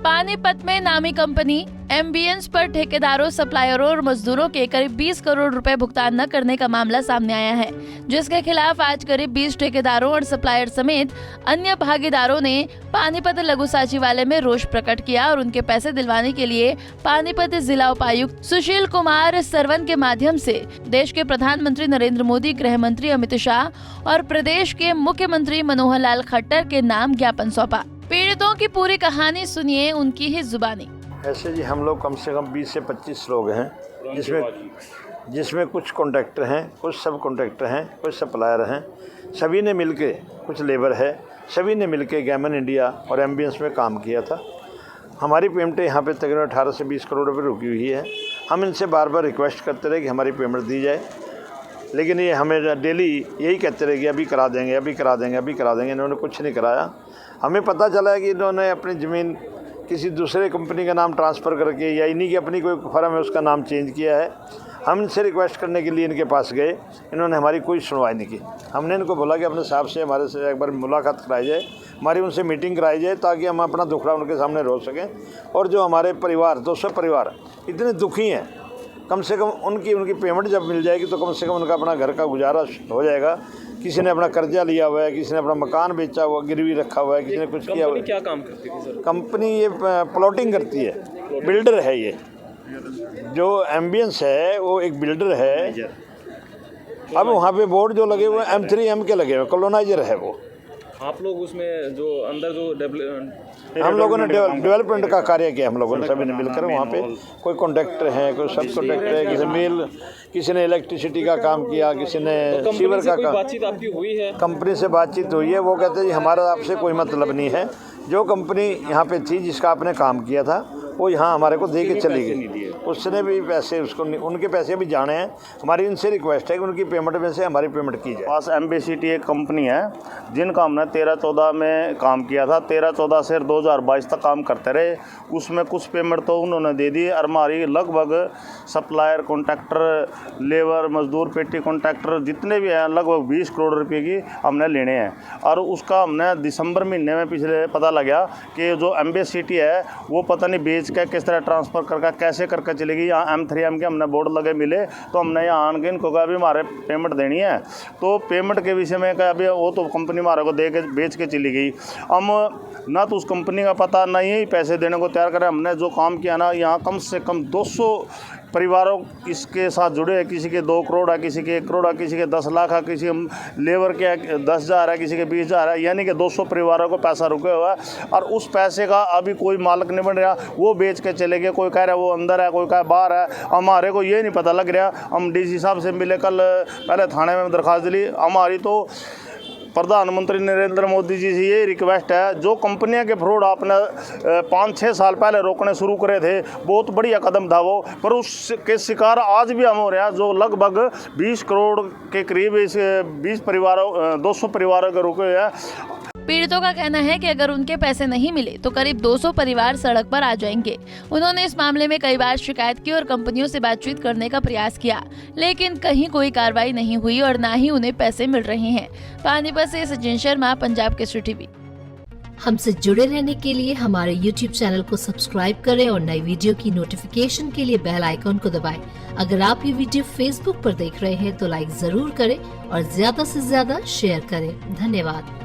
पानीपत में नामी company ambience पर ठेकेदारों, सप्लायरों और मजदूरों के करीब 20 करोड़ रुपए भुगतान न करने का मामला सामने आया है, जिसके खिलाफ आज करीब 20 ठेकेदारों और सप्लायर समेत अन्य भागीदारों ने पानीपत लघु सचिवालय में रोष प्रकट किया और उनके पैसे दिलवाने के लिए पानीपत जिला उपायुक्त सुशील कुमार सरवन के माध्यम से देश के प्रधानमंत्री नरेंद्र मोदी, गृह मंत्री अमित शाह और प्रदेश के मुख्यमंत्री मनोहर लाल खट्टर के नाम ज्ञापन सौंपा। पीड़ितों की पूरी कहानी सुनिए उनकी ही जुबानी। ऐसे जी हम लोग कम से कम 20 से 25 लोग हैं, जिसमें कुछ कॉन्ट्रैक्टर हैं, कुछ सब कॉन्ट्रैक्टर हैं, कुछ सप्लायर हैं। सभी ने मिलके, कुछ लेबर है, सभी ने मिलके गैमन इंडिया और एम्बियंस में काम किया था। हमारी पेमेंटें यहाँ पे तकरीबन 18 से 20 करोड़ रुपये रुकी हुई है। हम इनसे बार बार रिक्वेस्ट करते रहे कि हमारी पेमेंट दी जाए, लेकिन ये हमें डेली यही कहते रहे कि अभी करा देंगे, अभी करा देंगे, अभी करा देंगे। इन्होंने कुछ नहीं कराया। हमें पता चला है कि इन्होंने अपनी ज़मीन किसी दूसरे कंपनी का नाम ट्रांसफ़र करके या इन्हीं की अपनी कोई फर्म है उसका नाम चेंज किया है। हम इनसे रिक्वेस्ट करने के लिए इनके पास गए, इन्होंने हमारी कोई सुनवाई नहीं की। हमने इनको बोला कि अपने साहब से हमारे से एक बार मुलाकात कराई जाए, हमारी उनसे मीटिंग कराई जाए ताकि हम अपना दुखड़ा उनके सामने रो सकें। और जो हमारे परिवार 200 परिवार इतने दुखी हैं, कम से कम उनकी पेमेंट जब मिल जाएगी तो कम से कम उनका अपना घर का गुजारा हो जाएगा। किसी ने अपना कर्जा लिया हुआ है, किसी ने अपना मकान बेचा हुआ, गिरवी रखा हुआ है, किसी ने कुछ किया हुआ है। क्या काम करती है सर? कंपनी ये प्लॉटिंग करती है, बिल्डर है। ये जो एम्बियंस है वो एक बिल्डर है। अब वहाँ पे बोर्ड जो लगे हुए M3M के लगे हुए, कॉलोनाइजर है वो। आप लोग उसमें जो अंदर जो हम लोगों ने डेवलपमेंट का कार्य किया, हम लोगों ने सभी ने मिलकर। वहाँ पे कोई कॉन्ट्रैक्टर है, कोई सब कॉन्ट्रैक्टर है, किसी ने इलेक्ट्रिसिटी का काम किया, किसी ने सीवर का काम। बातचीत आपकी हुई है? कंपनी से बातचीत हुई है। वो कहते हैं जी हमारा आपसे कोई मतलब नहीं है। जो कंपनी यहाँ पे थी जिसका आपने काम किया था वो यहाँ हमारे को दे के चली गई। उसने भी पैसे उसको उनके पैसे भी जाने हैं। हमारी इनसे रिक्वेस्ट है कि उनकी पेमेंट में से हमारी पेमेंट की जाए। पास एम्बेसिटी एक कंपनी है जिनका हमने 13-14 में काम किया था। 13-14 से 2022 तक काम करते रहे। उसमें कुछ पेमेंट तो उन्होंने दे दी। और हमारी लगभग सप्लायर, कॉन्ट्रैक्टर, लेबर, मजदूर, पेटी कॉन्ट्रैक्टर जितने भी हैं लगभग 20 करोड़ रुपये की हमने लेने हैं। और उसका हमने दिसंबर महीने में पिछले पता लगा कि जो एम्बेसिटी है वो पता नहीं बेच के किस तरह ट्रांसफ़र करके कैसे करके चलेगी। यहाँ M3M के हमने बोर्ड लगे मिले तो हमने यहाँ आन के इनको कहा अभी हमारे पेमेंट देनी है। तो पेमेंट के विषय में कहा अभी वो तो कंपनी हमारे को दे के बेच के चली गई। हम ना तो उस कंपनी का पता ना ही पैसे देने को तैयार करें। हमने जो काम किया ना, यहाँ कम से कम 200 परिवारों इसके साथ जुड़े हैं। किसी के 2 करोड़ है, किसी के 1 करोड़ है, किसी के 10 लाख है, किसी लेबर के 10,000 है, किसी के 20,000 है। यानी कि 200 परिवारों को पैसा रुके हुआ है और उस पैसे का अभी कोई मालिक नहीं बन रहा। वो बेच के चले गए। कोई कह रहा है वो अंदर है, कोई कह बाहर है। हमारे को ये नहीं पता लग रहा। हम DC साहब से मिले, कल पहले थाने में दरख्वास्त दी। हमारी तो प्रधानमंत्री नरेंद्र मोदी जी से ये रिक्वेस्ट है, जो कंपनियां के फ्रॉड आपने 5-6 साल पहले रोकने शुरू करे थे, बहुत बढ़िया कदम था वो, पर उसके शिकार आज भी हम हो रहे हैं। जो लगभग 20 करोड़ के करीब इस 200 परिवारों के रुके हुए हैं। पीड़ितों का कहना है कि अगर उनके पैसे नहीं मिले तो करीब 200 परिवार सड़क पर आ जाएंगे। उन्होंने इस मामले में कई बार शिकायत की और कंपनियों से बातचीत करने का प्रयास किया, लेकिन कहीं कोई कार्रवाई नहीं हुई और न ही उन्हें पैसे मिल रहे हैं। पानीपत से सचिन शर्मा, पंजाब केसरी टीवी। हमसे जुड़े रहने के लिए हमारे YouTube चैनल को सब्सक्राइब करें और नई वीडियो की नोटिफिकेशन के लिए बेल आइकॉन को दबाएं। अगर आप ये वीडियो Facebook पर देख रहे हैं तो लाइक जरूर करें और ज्यादा से ज्यादा शेयर करें। धन्यवाद।